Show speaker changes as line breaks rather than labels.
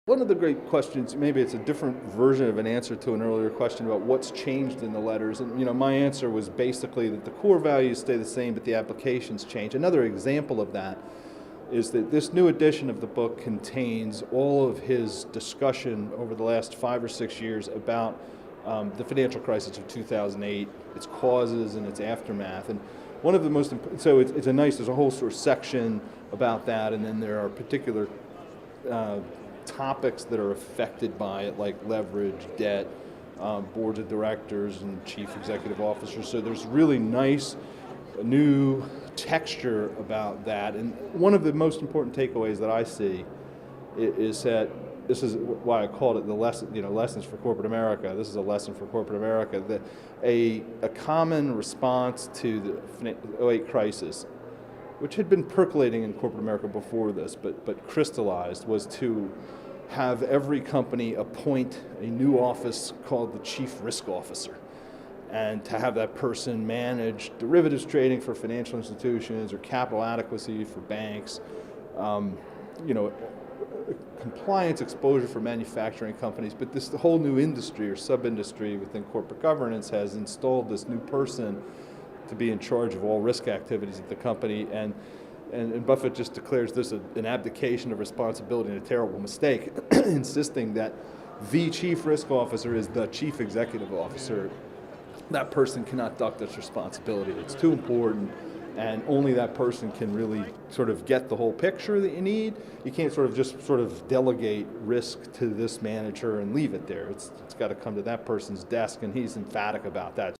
One of the great questions, maybe it's a different version of an answer to an earlier question about what's changed in the letters. And my answer was basically that the core values stay the same, but the applications change. Another example of that is that this new edition of the book contains all of his discussion over the last 5 or 6 years about the financial crisis of 2008, its causes and its aftermath. And one of the most important, so it's a nice, there's a whole sort of section about that, and then there are particular topics that are affected by it, like leverage, debt, boards of directors, and chief executive officers. So there's really nice new texture about that. And one of the most important takeaways that I see is that this is why I called it the lesson, lessons for corporate America. This is a lesson for corporate America. That a common response to the 2008 crisis, which had been percolating in corporate America before this, but crystallized, was to have every company appoint a new office called the Chief Risk Officer, and to have that person manage derivatives trading for financial institutions or capital adequacy for banks, compliance exposure for manufacturing companies. But the whole new industry or sub-industry within corporate governance has installed this new person to be in charge of all risk activities at the company, and Buffett just declares this an abdication of responsibility and a terrible mistake, insisting that the chief risk officer is the chief executive officer. That person cannot duck this responsibility. It's too important, and only that person can really sort of get the whole picture that you need. You can't just delegate risk to this manager and leave it there. It's got to come to that person's desk, and he's emphatic about that.